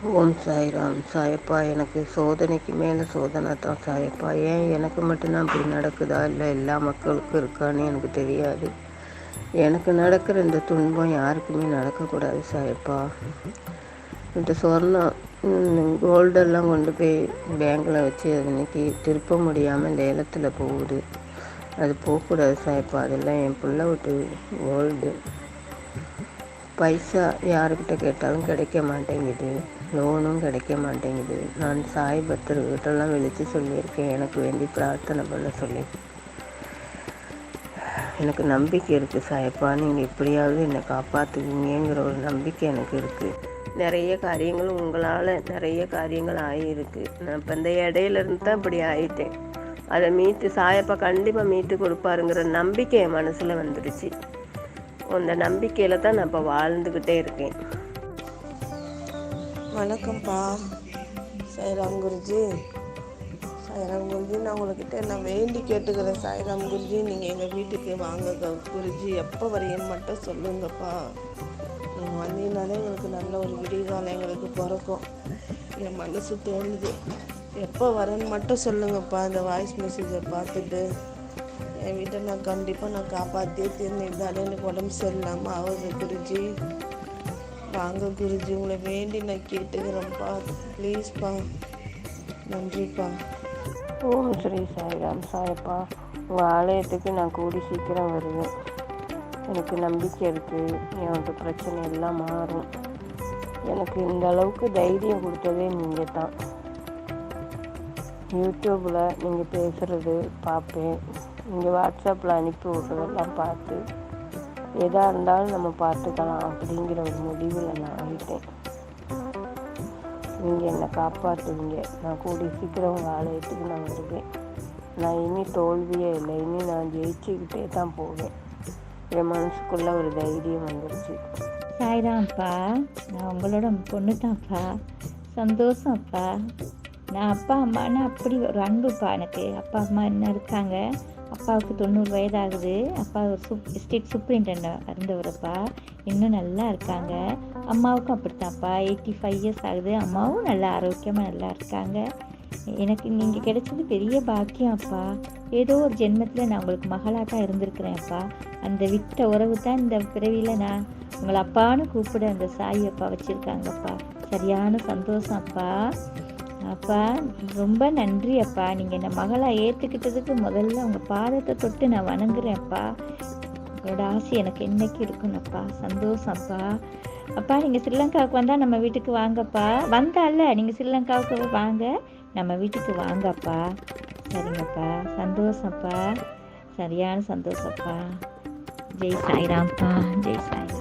ஓம் சாய்ராம். சாயப்பா, எனக்கு சோதனைக்கு மேலே சோதனை தான் சாயப்பா. ஏன் எனக்கு மட்டும்தான் அப்படி நடக்குதா, இல்லை எல்லா மக்களுக்கும் இருக்கான்னு எனக்கு தெரியாது. எனக்கு நடக்கிற இந்த துன்பம் யாருக்குமே நடக்கக்கூடாது சாயப்பா. இந்த சொர்ணம் கோல்டெல்லாம் கொண்டு போய் பேங்கில் வச்சு அது இன்னைக்கு திருப்ப முடியாமல் லேலத்தில் போகுது. அது போகக்கூடாது சாயப்பா. அதெல்லாம் என் பிள்ளை விட்டு கோல்டு. பைசா யாருக்கிட்ட கேட்டாலும் கிடைக்க மாட்டேங்குது, லோனும் கிடைக்க மாட்டேங்குது. நான் சாய் பக்தர்கிட்டலாம் விழித்து சொல்லியிருக்கேன், எனக்கு வேண்டி பிரார்த்தனை பண்ண சொல்லி. எனக்கு நம்பிக்கை இருக்குது சாயப்பா, நீங்கள் எப்படியாவது என்னை காப்பாற்றுவீங்கிற ஒரு நம்பிக்கை எனக்கு இருக்குது. நிறைய காரியங்கள் உங்களால் நிறைய காரியங்கள் ஆகியிருக்கு. நான் இப்போ இந்த இடையிலேருந்து தான் இப்படி ஆகிட்டேன். அதை மீட்டு சாயப்பா கண்டிப்பாக மீட்டு கொடுப்பாருங்கிற நம்பிக்கை என் மனசில் வந்துடுச்சு. அந்த நம்பிக்கையில் தான் நான் இப்போ வாழ்ந்துக்கிட்டே இருக்கேன். வணக்கம்ப்பா. சாய்ராம் குருஜி. சாய்ராம் குருஜி, நான் உங்கள்கிட்ட நான் வேண்டி கேட்டுக்கிறேன். சாய்ராம் குருஜி, நீங்கள் எங்கள் வீட்டுக்கு வாங்க குருஜி. எப்போ வரீங்கன்னு மட்டும் சொல்லுங்கப்பா. நீங்கள் வந்தீங்கனாலே எங்களுக்கு நல்ல ஒரு விடிகாலம் எங்களுக்கு பிறக்கும். என் மனசு தோணுது. எப்போ வரேன்னு மட்டும் சொல்லுங்கப்பா. இந்த வாய்ஸ் மெசேஜை பார்த்துட்டு என் வீட்டை நான் கண்டிப்பாக காப்பாற்றியே தீர்ந்துதானே. எனக்கு உடம்பு சரியில்லாமல் ஆகுது குருஜி. வாங்க குருஜி, உங்களை வேண்டி நான் கேட்டுக்கிறேன்ப்பா. ப்ளீஸ்ப்பா. நன்றிப்பா. ஓம் ஸ்ரீ சாய்ராம். சாயப்பா, உங்கள் ஆலயத்துக்கு நான் கூடி சீக்கிரம் வருவேன். எனக்கு நம்பிக்கை இருக்குது, என்னோட பிரச்சனை எல்லாம் மாறும். எனக்கு இந்த அளவுக்கு தைரியம் கொடுத்ததே நீங்கள் தான். யூடியூப்பில் நீங்கள் பேசுகிறது பார்ப்பேன், நீங்கள் வாட்ஸ்அப்பில் அனுப்பி விட்றதெல்லாம் பார்த்து எதாக இருந்தாலும் நம்ம பார்த்துக்கலாம் அப்படிங்கிற ஒரு முடிவில் நான் ஆகிட்டேன். நீங்கள் என்னை காப்பாற்றுவீங்க. நான் கூடிய சீக்கிரம் உங்கள் ஆலயத்துக்கு நான் வருவேன். நான் இனி தோல்வியே இல்லை, இனி நான் ஜெயிச்சுக்கிட்டே தான் போவேன். என் மனசுக்குள்ளே ஒரு தைரியம் வந்துடுச்சு. சாய்ராம்ப்பா, நான் உங்களோட பொண்ணு தான்ப்பா. சந்தோஷம்ப்பா. நான் அப்பா அம்மானா அப்படி ஒரு அன்புப்பா. எனக்கு அப்பா அம்மா என்ன இருக்காங்க. அப்பாவுக்கு 90 வயதாகுது. அப்பா ஒரு டிஸ்ட்ரிக்ட் சூப்பரிண்டென்டென்ட் இருந்தவரப்பா. இன்னும் நல்லா இருக்காங்க. அம்மாவுக்கும் அப்படித்தான்ப்பா. 85 இயர்ஸ் ஆகுது. அம்மாவும் நல்லா ஆரோக்கியமாக நல்லா இருக்காங்க. எனக்கு நீங்கள் கிடைச்சது பெரிய பாக்கியம் அப்பா. ஏதோ ஒரு ஜென்மத்தில் நான் உங்களுக்கு மகளாட்டாக இருந்திருக்கிறேன்ப்பா. அந்த விட்ட உறவு தான் இந்த பிறவியில் நான் உங்களை அப்பான்னு கூப்பிட அந்த சாய் அப்பா வச்சுருக்காங்கப்பா. சரியான சந்தோஷம் அப்பா. அப்பா ரொம்ப நன்றி அப்பா. நீங்கள் என்னை மகளாக ஏற்றுக்கிட்டதுக்கு முதல்ல உங்கள் பாதத்தை தொட்டு நான் வணங்குறேன்ப்பா. உங்களோட ஆசை எனக்கு என்னைக்கு இருக்குன்னப்பா. சந்தோஷம்ப்பா. அப்பா, நீங்கள் ஸ்ரீலங்காவுக்கு வந்தால் நம்ம வீட்டுக்கு வாங்கப்பா. வந்தால நீங்கள் ஸ்ரீலங்காவுக்கு வாங்க, நம்ம வீட்டுக்கு வாங்கப்பா. சரிங்கப்பா. சந்தோஷம்ப்பா. சரியான சந்தோஷப்பா. ஜெய் சாய்ராம்ப்பா. ஜெய் சாய்ராம்.